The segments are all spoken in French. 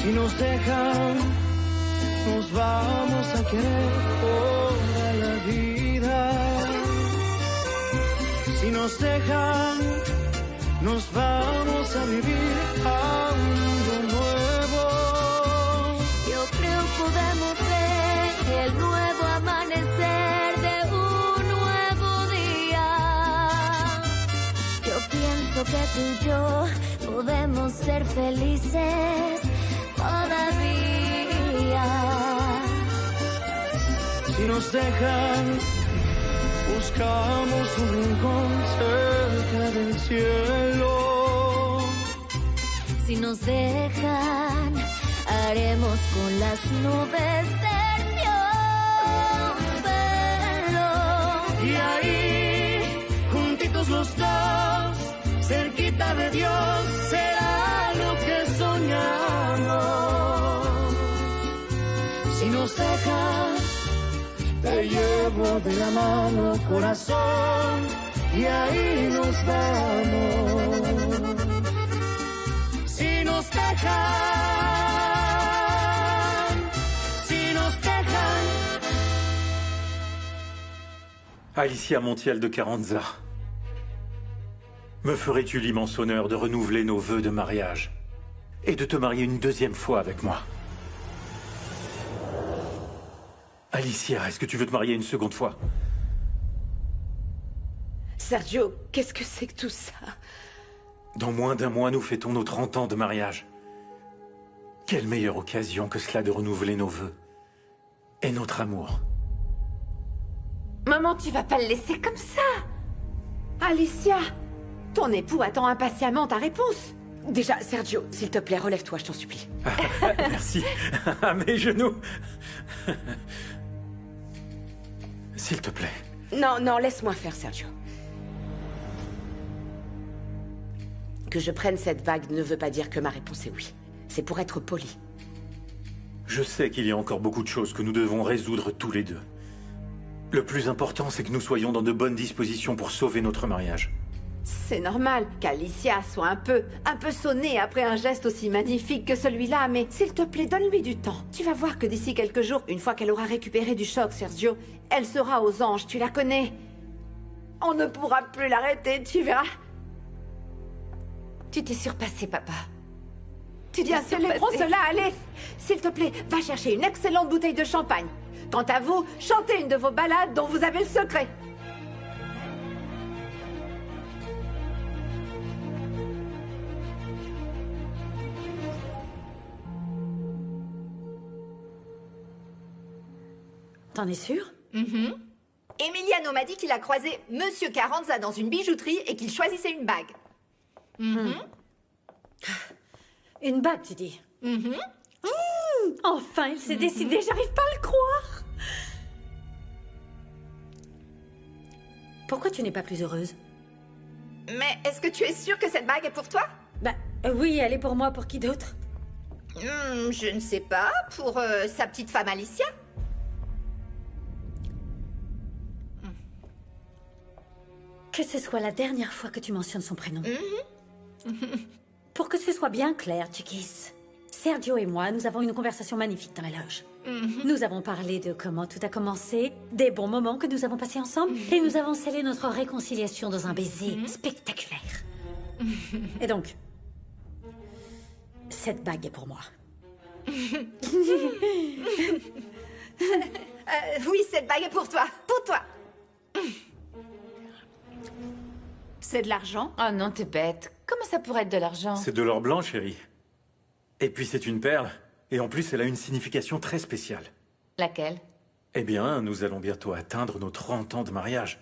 Si nos dejan, nos vamos a querer toda la vida. Si nos dejan, nos vamos a vivir algo nuevo. Yo creo podemos ver el nuevo amanecer de un nuevo día. Yo pienso que tú y yo podemos ser felices todavía. Si nos dejan, buscamos un rincón cerca del cielo. Si nos dejan, haremos con las nubes terciopelo. Y ahí, juntitos los dos, cerquita de Dios, será lo que soñamos. Si nos dejas, te llevo de la mano, corazón, y ahí nos vamos. Si nos dejan, si nos dejan. Alicia Montiel de Carranza, me ferais-tu l'immense honneur de renouveler nos vœux de mariage et de te marier une deuxième fois avec moi? Alicia, est-ce que tu veux te marier une seconde fois? Sergio, qu'est-ce que c'est que tout ça? Dans moins d'un mois, nous fêtons nos 30 ans de mariage. Quelle meilleure occasion que cela de renouveler nos vœux et notre amour. Maman, tu vas pas le laisser comme ça! Alicia, ton époux attend impatiemment ta réponse. Déjà, Sergio, s'il te plaît, relève-toi, je t'en supplie. Merci. À mes genoux. S'il te plaît. Non, non, laisse-moi faire, Sergio. Que je prenne cette bague ne veut pas dire que ma réponse est oui. C'est pour être poli. Je sais qu'il y a encore beaucoup de choses que nous devons résoudre tous les deux. Le plus important, c'est que nous soyons dans de bonnes dispositions pour sauver notre mariage. C'est normal qu'Alicia soit un peu sonnée après un geste aussi magnifique que celui-là, mais s'il te plaît, donne-lui du temps. Tu vas voir que d'ici quelques jours, une fois qu'elle aura récupéré du choc, Sergio, elle sera aux anges, tu la connais. On ne pourra plus l'arrêter, tu verras. Tu t'es surpassé, papa. Bien, célébrons cela, allez. S'il te plaît, va chercher une excellente bouteille de champagne. Quant à vous, chantez une de vos ballades dont vous avez le secret. T'en es sûr? Emiliano m'a dit qu'il a croisé Monsieur Carranza dans une bijouterie et qu'il choisissait une bague. Une bague, tu dis? Enfin, il s'est décidé, j'arrive pas à le croire. Pourquoi tu n'es pas plus heureuse? Mais est-ce que tu es sûre que cette bague est pour toi? Bah, oui, elle est pour moi, pour qui d'autre? Je ne sais pas, pour sa petite femme Alicia. Que ce soit la dernière fois que tu mentionnes son prénom. Pour que ce soit bien clair, Chiquis, Sergio et moi, nous avons une conversation magnifique dans la loge. Nous avons parlé de comment tout a commencé, des bons moments que nous avons passés ensemble, et nous avons scellé notre réconciliation dans un baiser spectaculaire. Et donc, cette bague est pour moi. Oui, cette bague est pour toi. Pour toi. C'est de l'argent? Oh non, t'es bête. Comment ça pourrait être de l'argent? C'est de l'or blanc, chérie. Et puis c'est une perle. Et en plus, elle a une signification très spéciale. Laquelle? Eh bien, nous allons bientôt atteindre nos 30 ans de mariage.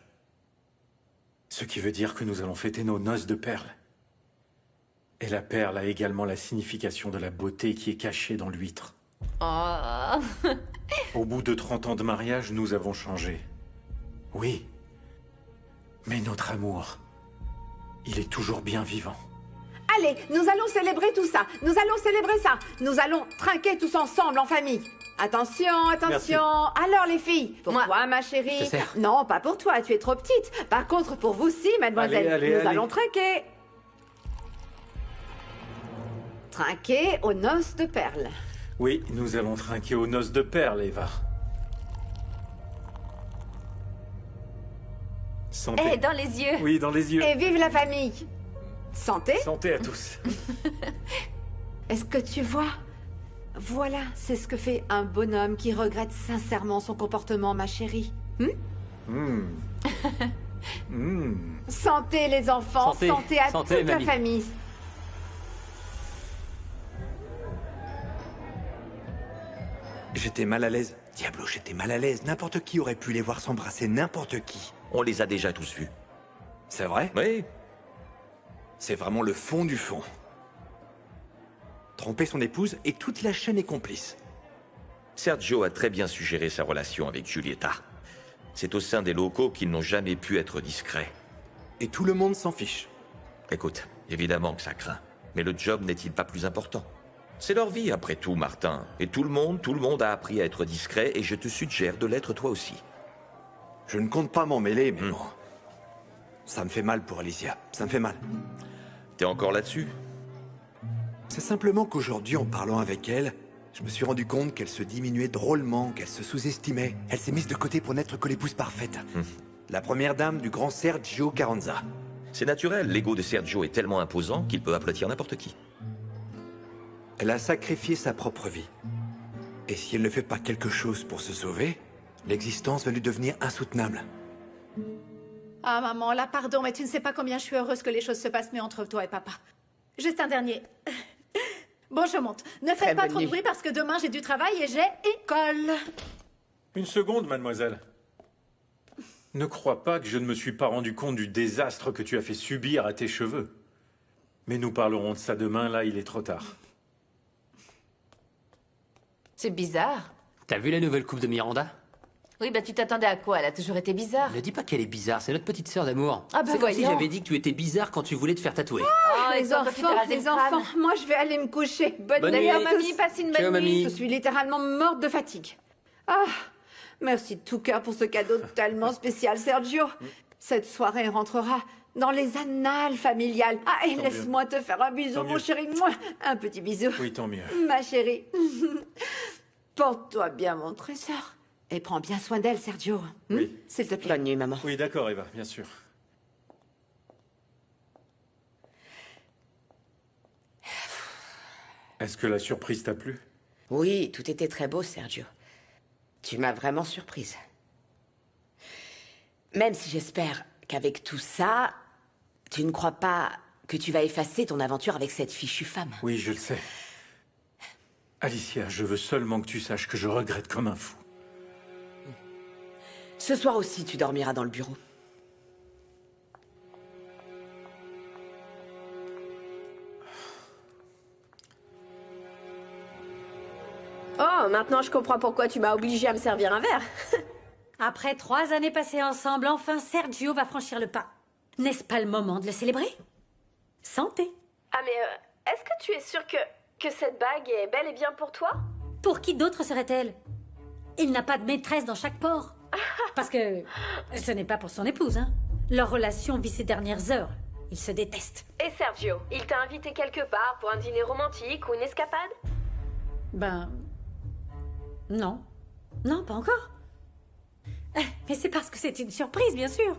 Ce qui veut dire que nous allons fêter nos noces de perles. Et la perle a également la signification de la beauté qui est cachée dans l'huître. Oh. Au bout de 30 ans de mariage, nous avons changé. Oui. Mais notre amour, il est toujours bien vivant. Allez, nous allons célébrer tout ça. Nous allons célébrer ça. Nous allons trinquer tous ensemble en famille. Attention, attention. Merci. Alors les filles, pour Moi. toi ma chérie. Je te sers. Non, pas pour toi, tu es trop petite. Par contre, pour vous si, mademoiselle, Allez, nous allez. allons trinquer. trinquer aux noces de perles. Oui, nous allons trinquer aux noces de perles, Eva. Santé. Eh, dans les yeux. Oui, dans les yeux. Et vive la famille! Santé? Santé à tous. Est-ce que tu vois? Voilà, c'est ce que fait un bonhomme qui regrette sincèrement son comportement, ma chérie. Santé les enfants, santé à Santé, toute mamie. la famille. J'étais mal à l'aise. Diablo, j'étais mal à l'aise. N'importe qui aurait pu les voir s'embrasser, n'importe qui. On les a déjà tous vus. C'est vrai? Oui. C'est vraiment le fond du fond. Tromper son épouse et toute la chaîne est complice. Sergio a très bien suggéré sa relation avec Giulietta. C'est au sein des locaux qu'ils n'ont jamais pu être discrets. Et tout le monde s'en fiche. Écoute, évidemment que ça craint. Mais le job n'est-il pas plus important? C'est leur vie, après tout, Martin. Et tout le monde a appris à être discret, et je te suggère de l'être toi aussi. Je ne compte pas m'en mêler, mais bon. Ça me fait mal pour Alicia. Ça me fait mal. T'es encore là-dessus? C'est simplement qu'aujourd'hui, en parlant avec elle, je me suis rendu compte qu'elle se diminuait drôlement, qu'elle se sous-estimait. Elle s'est mise de côté pour n'être que l'épouse parfaite. La première dame du grand Sergio Carranza. C'est naturel, l'ego de Sergio est tellement imposant qu'il peut aplatir n'importe qui. Elle a sacrifié sa propre vie. Et si elle ne fait pas quelque chose pour se sauver, l'existence va lui devenir insoutenable. Ah, maman, là, pardon, mais tu ne sais pas combien je suis heureuse que les choses se passent mieux entre toi et papa. Juste un dernier. Bon, je monte. Ne Très faites pas bonne trop de nuit. bruit parce que demain, j'ai du travail et j'ai école. Une seconde, mademoiselle. Ne crois pas que je ne me suis pas rendu compte du désastre que tu as fait subir à tes cheveux. Mais nous parlerons de ça demain, là, il est trop tard. C'est bizarre. T'as vu la nouvelle coupe de Miranda? Oui, bah tu t'attendais à quoi? Elle a toujours été bizarre. Ne dis pas qu'elle est bizarre, c'est notre petite sœur d'amour. Ah bah c'est comme si voyons. j'avais dit que tu étais bizarre quand tu voulais te faire tatouer. Oh, et Les toi, tu t'es rasé le crâne. moi je vais aller me coucher. Bonne Bonne nuit nuit. à Mamie, passe une Ciao, bonne nuit. mamie. Je suis littéralement morte de fatigue. Ah, merci de tout cœur pour ce cadeau tellement spécial, Sergio. Cette soirée rentrera dans les annales familiales. Ah, et Tant laisse-moi te faire un bisou, Tant mon mieux. chéri. Mouah. Un petit bisou. Oui, tant mieux. Ma chérie. Porte-toi bien, mon trésor. Et prends bien soin d'elle, Sergio. Oui. S'il te plaît. Bonne nuit, maman. Oui, d'accord, Eva, bien sûr. Est-ce que la surprise t'a plu? Oui, tout était très beau, Sergio. Tu m'as vraiment surprise. Même si j'espère qu'avec tout ça, tu ne crois pas que tu vas effacer ton aventure avec cette fichue femme. Oui, je le sais. Alicia, je veux seulement que tu saches que je regrette comme un fou. Ce soir aussi, tu dormiras dans le bureau. Oh, maintenant je comprends pourquoi tu m'as obligé à me servir un verre. Après 3 années passées ensemble, enfin Sergio va franchir le pas. N'est-ce pas le moment de le célébrer? Santé. Ah mais est-ce que tu es sûre que cette bague est bel et bien pour toi? Pour qui d'autre serait-elle? Il n'a pas de maîtresse dans chaque port. Parce que ce n'est pas pour son épouse, hein. Leur relation vit ses dernières heures. Ils se détestent. Et Sergio, il t'a invité quelque part pour un dîner romantique ou une escapade? Ben... Non. Non, pas encore. Mais c'est parce que c'est une surprise, bien sûr.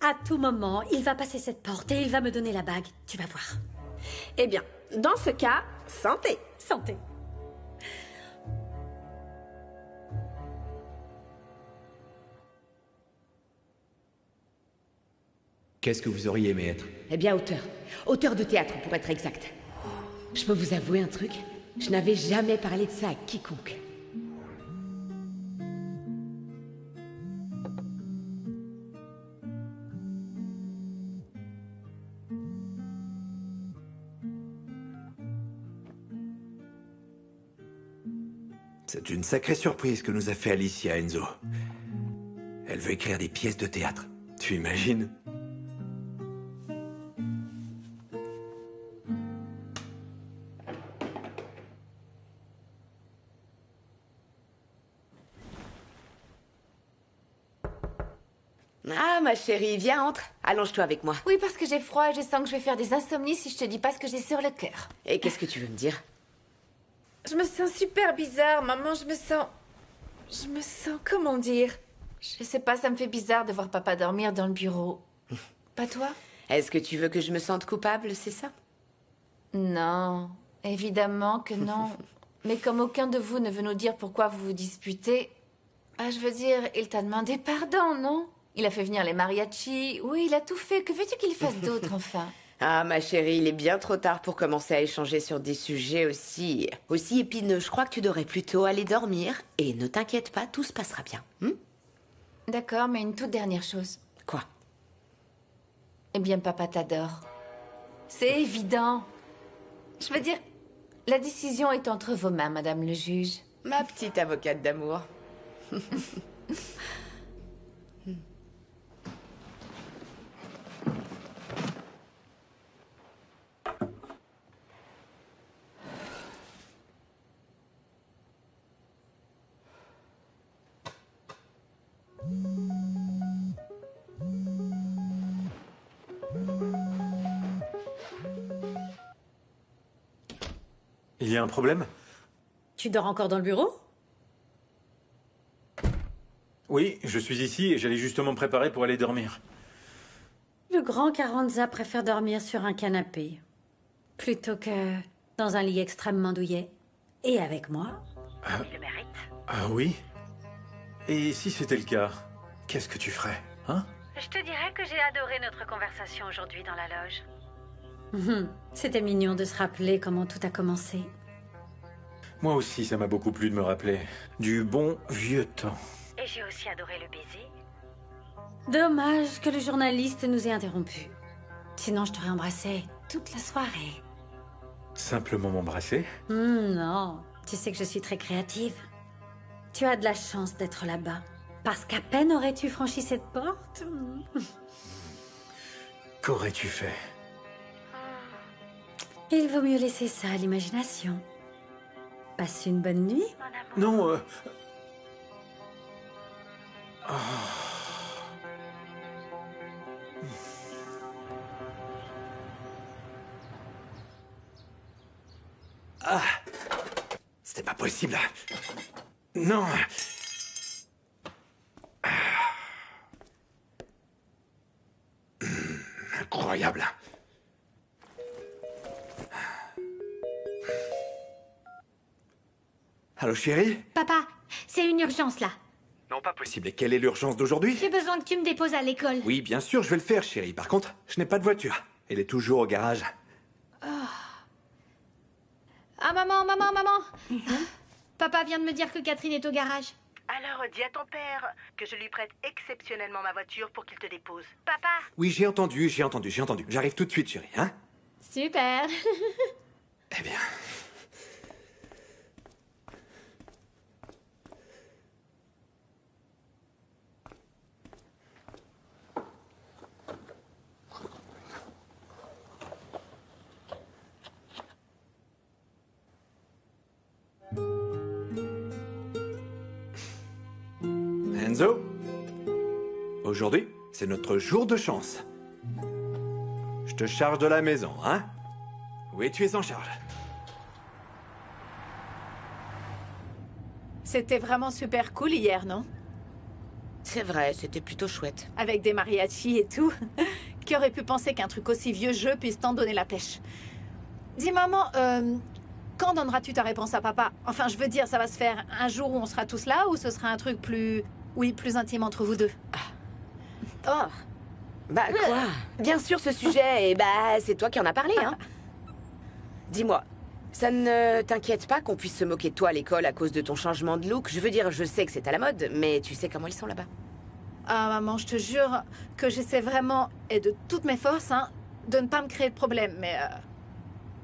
À tout moment, il va passer cette porte et il va me donner la bague. Tu vas voir. Eh bien, dans ce cas, santé. Santé. Qu'est-ce que vous auriez aimé être? Eh bien, auteur. Auteur de théâtre, pour être exact. Je peux vous avouer un truc? Je n'avais jamais parlé de ça à quiconque. C'est une sacrée surprise que nous a fait Alicia, Enzo. Elle veut écrire des pièces de théâtre. Tu imagines? Ah, ma chérie, viens, entre. Allonge-toi avec moi. Oui, parce que j'ai froid et je sens que je vais faire des insomnies si je te dis pas ce que j'ai sur le cœur. Et qu'est-ce que tu veux me dire? Je me sens super bizarre, maman, je me sens, comment dire? Je sais pas, ça me fait bizarre de voir papa dormir dans le bureau. Pas toi? Est-ce que tu veux que je me sente coupable, c'est ça? Non, évidemment que non. Mais comme aucun de vous ne veut nous dire pourquoi vous vous disputez, je veux dire, il t'a demandé pardon, non? Il a fait venir les mariachis, oui, il a tout fait. Que veux-tu qu'il fasse d'autre, enfin? Ah, ma chérie, il est bien trop tard pour commencer à échanger sur des sujets aussi épineux. Je crois que tu devrais plutôt aller dormir. Et ne t'inquiète pas, tout se passera bien. D'accord, mais une toute dernière chose. Quoi? Eh bien, papa t'adore. C'est évident. Je veux dire, la décision est entre vos mains, madame le juge. Ma petite avocate d'amour. Il y a un problème? Tu dors encore dans le bureau? Oui, je suis ici et j'allais justement me préparer pour aller dormir. Le grand Carranza préfère dormir sur un canapé, plutôt que dans un lit extrêmement douillet. Et avec moi. Il le mérite. Ah oui? Et si c'était le cas, qu'est-ce que tu ferais, hein? Je te dirais que j'ai adoré notre conversation aujourd'hui dans la loge. C'était mignon de se rappeler comment tout a commencé. Moi aussi, ça m'a beaucoup plu de me rappeler. Du bon vieux temps. Et j'ai aussi adoré le baiser. Dommage que le journaliste nous ait interrompus. Sinon, je t'aurais embrassé toute la soirée. Simplement m'embrasser? Non, tu sais que je suis très créative. Tu as de la chance d'être là-bas. Parce qu'à peine aurais-tu franchi cette porte. Qu'aurais-tu fait? Il vaut mieux laisser ça à l'imagination. Passe une bonne nuit, mon amour. Non, Ah! C'était pas possible. Non. Incroyable. Allô, chérie? Papa, c'est une urgence là. Non, pas possible. Et quelle est l'urgence d'aujourd'hui? J'ai besoin que tu me déposes à l'école. Oui, bien sûr, je vais le faire, chérie. Par contre, je n'ai pas de voiture. Elle est toujours au garage. Ah, maman. Papa vient de me dire que Catherine est au garage. Alors, dis à ton père que je lui prête exceptionnellement ma voiture pour qu'il te dépose. Papa! Oui, j'ai entendu. J'arrive tout de suite, chérie, hein? Super. Eh bien... Enzo, aujourd'hui, c'est notre jour de chance. Je te charge de la maison, hein? Oui, tu es en charge. C'était vraiment super cool hier, non? C'est vrai, c'était plutôt chouette. Avec des mariachis et tout. Qui aurait pu penser qu'un truc aussi vieux jeu puisse t'en donner la pêche? Dis, maman, quand donneras-tu ta réponse à papa? Enfin, je veux dire, ça va se faire un jour où on sera tous là, ou ce sera un truc plus... Oui, plus intime entre vous deux. Oh. Bah quoi? Bien sûr, ce sujet, c'est toi qui en as parlé, hein? Dis-moi, ça ne t'inquiète pas qu'on puisse se moquer de toi à l'école à cause de ton changement de look? Je veux dire, je sais que c'est à la mode, mais tu sais comment ils sont là-bas. Ah, maman, je te jure que j'essaie vraiment, et de toutes mes forces, hein, de ne pas me créer de problème, mais...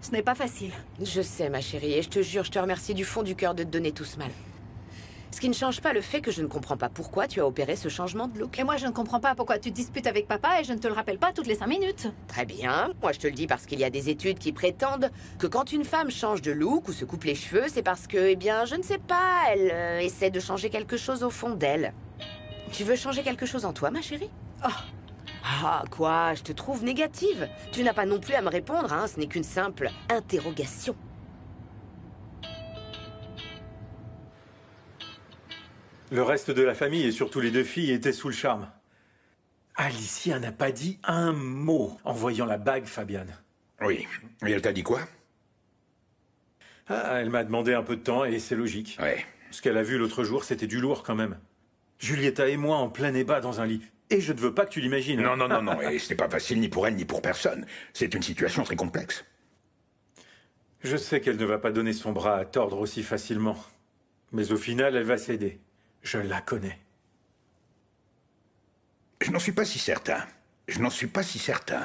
ce n'est pas facile. Je sais, ma chérie, et je te jure, je te remercie du fond du cœur de te donner tout ce mal. Ce qui ne change pas le fait que je ne comprends pas pourquoi tu as opéré ce changement de look. Et moi, je ne comprends pas pourquoi tu te disputes avec papa et je ne te le rappelle pas toutes les 5 minutes. Très bien. Moi, je te le dis parce qu'il y a des études qui prétendent que quand une femme change de look ou se coupe les cheveux, c'est parce que, eh bien, je ne sais pas, elle essaie de changer quelque chose au fond d'elle. Tu veux changer quelque chose en toi, ma chérie? Ah, quoi? Je te trouve négative. Tu n'as pas non plus à me répondre, hein. Ce n'est qu'une simple interrogation. Le reste de la famille, et surtout les deux filles, étaient sous le charme. Alicia n'a pas dit un mot en voyant la bague, Fabian. Oui. Et elle t'a dit quoi? Ah, elle m'a demandé un peu de temps, et c'est logique. Ouais. Ce qu'elle a vu l'autre jour, c'était du lourd quand même. Julieta et moi en plein ébat dans un lit. Et je ne veux pas que tu l'imagines. Non, non, non, non. Et c'était pas facile ni pour elle ni pour personne. C'est une situation très complexe. Je sais qu'elle ne va pas donner son bras à tordre aussi facilement. Mais au final, elle va céder. Je la connais. Je n'en suis pas si certain. Je n'en suis pas si certain.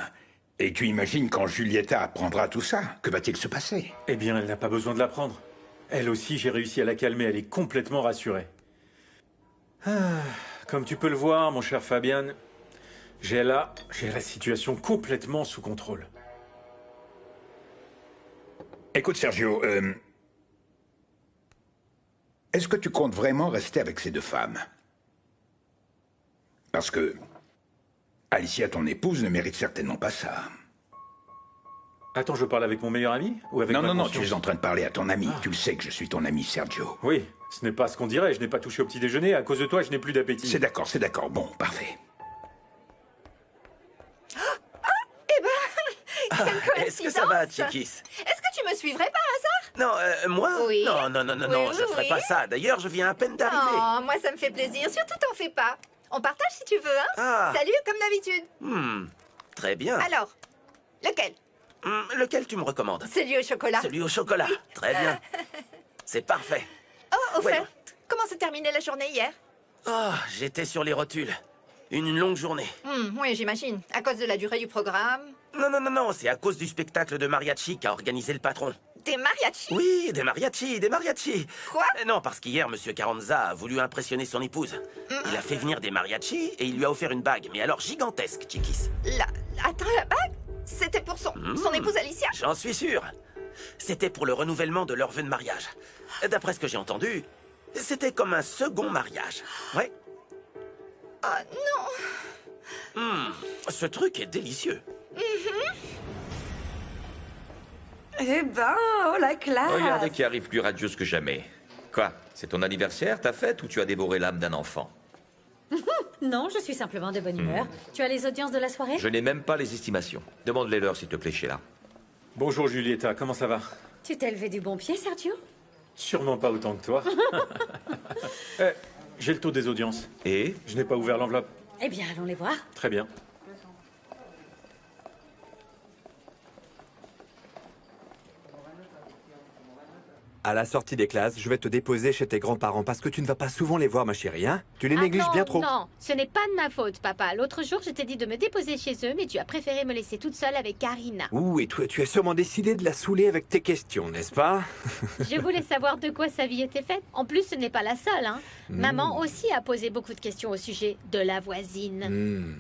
Et tu imagines quand Julieta apprendra tout ça, que va-t-il se passer? Eh bien, elle n'a pas besoin de l'apprendre. Elle aussi, j'ai réussi à la calmer. Elle est complètement rassurée. Ah, comme tu peux le voir, mon cher Fabian, j'ai la situation complètement sous contrôle. Écoute, Sergio, est-ce que tu comptes vraiment rester avec ces deux femmes? Parce que Alicia, ton épouse, ne mérite certainement pas ça. Attends, je parle avec mon meilleur ami ou avec Non, ma non, non, conscience? tu es en train de parler à ton ami. Tu le sais que je suis ton ami, Sergio. Oui, ce n'est pas ce qu'on dirait. Je n'ai pas touché au petit déjeuner. À cause de toi, je n'ai plus d'appétit. C'est d'accord, c'est d'accord. Bon, parfait. Eh ben, quelle coïncidence! Est-ce que ça va, Chiquis? Est-ce que tu me suivrais par hasard? Non, moi? Oui. Non, non, non, non, Oui, non, oui, je ferai oui. pas ça. D'ailleurs, je viens à peine d'arriver. Oh, moi ça me fait plaisir. Surtout t'en fais pas. On partage si tu veux, hein? Ah. Salut, comme d'habitude. Très bien. Alors, lequel? Lequel tu me recommandes? Celui au chocolat. Celui au chocolat. Très bien. C'est parfait. Oh, au Ouais. fait, comment s'est terminée la journée hier? Oh, j'étais sur les rotules. Une longue journée. Oui, j'imagine. À cause de la durée du programme. Non, non, non, non, c'est à cause du spectacle de mariachi qu'a organisé le patron. Des mariachis? Oui, des mariachis, des mariachis. Quoi? Non, parce qu'hier, Monsieur Carranza a voulu impressionner son épouse. Il a fait venir des mariachis et il lui a offert une bague, mais alors gigantesque, Chiquis. Attends, la bague? C'était pour son épouse Alicia? J'en suis sûr. C'était pour le renouvellement de leur vœu de mariage. D'après ce que j'ai entendu, c'était comme un second mariage. Ouais. Oh non! Ce truc est délicieux. Eh ben, oh la classe! Regardez qui arrive plus radieuse que jamais. Quoi? C'est ton anniversaire, ta fête, ou tu as dévoré l'âme d'un enfant? Non, je suis simplement de bonne humeur. Tu as les audiences de la soirée? Je n'ai même pas les estimations. Demande-les-leur, s'il te plaît, Sheila. Bonjour Julieta, comment ça va? Tu t'es levé du bon pied, Sergio? Sûrement pas autant que toi. J'ai le taux des audiences. Et? Je n'ai pas ouvert l'enveloppe. Eh bien, allons les voir. Très bien. À la sortie des classes, je vais te déposer chez tes grands-parents parce que tu ne vas pas souvent les voir, ma chérie, hein? Tu les négliges bien trop. Non, ce n'est pas de ma faute, papa. L'autre jour, je t'ai dit de me déposer chez eux, mais tu as préféré me laisser toute seule avec Karina. Ouh, et toi, tu as sûrement décidé de la saouler avec tes questions, n'est-ce pas? Je voulais savoir de quoi sa vie était faite. En plus, ce n'est pas la seule, hein. Maman aussi a posé beaucoup de questions au sujet de la voisine.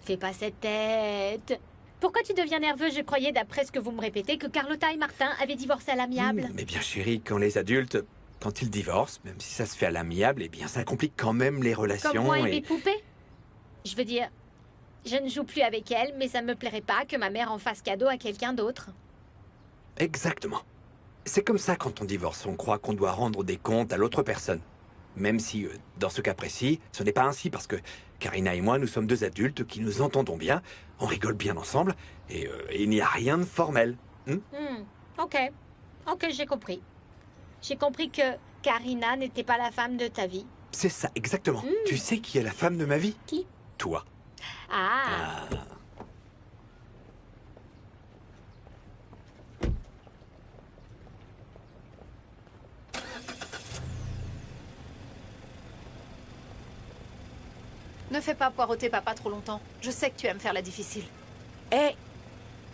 Fais pas cette tête. Pourquoi tu deviens nerveux? Je croyais, d'après ce que vous me répétez, que Carlotta et Martin avaient divorcé à l'amiable. Mais bien, chérie, quand les adultes, quand ils divorcent, même si ça se fait à l'amiable, eh bien, ça complique quand même les relations. Comme moi et mes poupées. Je veux dire, je ne joue plus avec elles, mais ça ne me plairait pas que ma mère en fasse cadeau à quelqu'un d'autre. Exactement. C'est comme ça quand on divorce, on croit qu'on doit rendre des comptes à l'autre personne. Même si, dans ce cas précis, ce n'est pas ainsi parce que Karina et moi, nous sommes deux adultes qui nous entendons bien, on rigole bien ensemble, et il n'y a rien de formel. Ok, j'ai compris. J'ai compris que Karina n'était pas la femme de ta vie. C'est ça, exactement. Tu sais qui est la femme de ma vie? Qui? Toi. Ah. Ne fais pas poireauter papa trop longtemps. Je sais que tu aimes faire la difficile.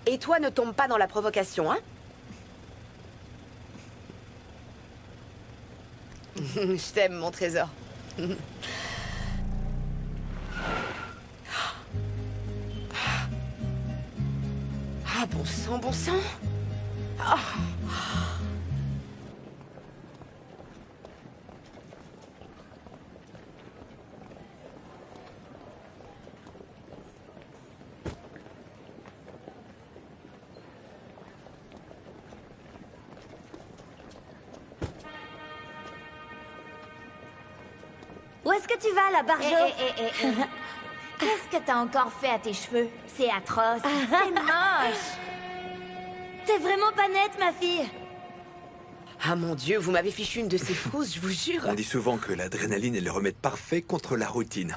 Et toi, ne tombe pas dans la provocation, hein? Je t'aime, mon trésor. Ah, bon sang, bon sang. Ah. Où est-ce que tu vas, la Barjo? Qu'est-ce que t'as encore fait à tes cheveux? C'est atroce. C'est moche. T'es vraiment pas nette, ma fille. Ah mon Dieu, vous m'avez fichu une de ces frousses, je vous jure. On dit souvent que l'adrénaline est le remède parfait contre la routine.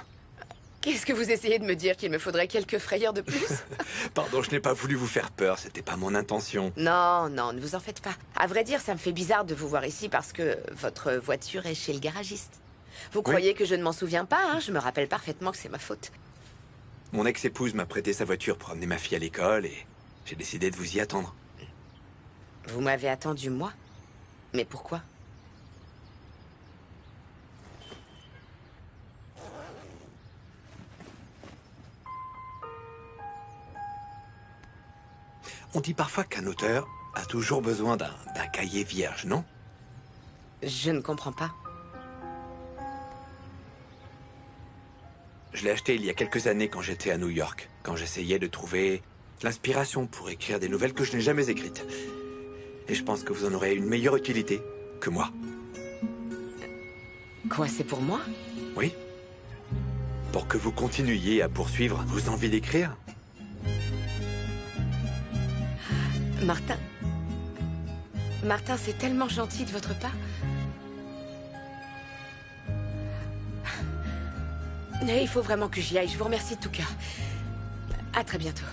Qu'est-ce que vous essayez de me dire? Qu'il me faudrait quelques frayeurs de plus? Pardon, je n'ai pas voulu vous faire peur, c'était pas mon intention. Non, non, ne vous en faites pas. À vrai dire, ça me fait bizarre de vous voir ici parce que votre voiture est chez le garagiste. Vous croyez que je ne m'en souviens pas, hein? Je me rappelle parfaitement que c'est ma faute. Mon ex-épouse m'a prêté sa voiture pour amener ma fille à l'école et j'ai décidé de vous y attendre. Vous m'avez attendu, moi? Mais pourquoi? On dit parfois qu'un auteur a toujours besoin d'un cahier vierge, non? Je ne comprends pas. Je l'ai acheté il y a quelques années quand j'étais à New York, quand j'essayais de trouver l'inspiration pour écrire des nouvelles que je n'ai jamais écrites. Et je pense que vous en aurez une meilleure utilité que moi. Quoi, c'est pour moi? Oui. Pour que vous continuiez à poursuivre vos envies d'écrire. Martin. Martin, c'est tellement gentil de votre part. Mais il faut vraiment que j'y aille. Je vous remercie de tout cœur. À très bientôt.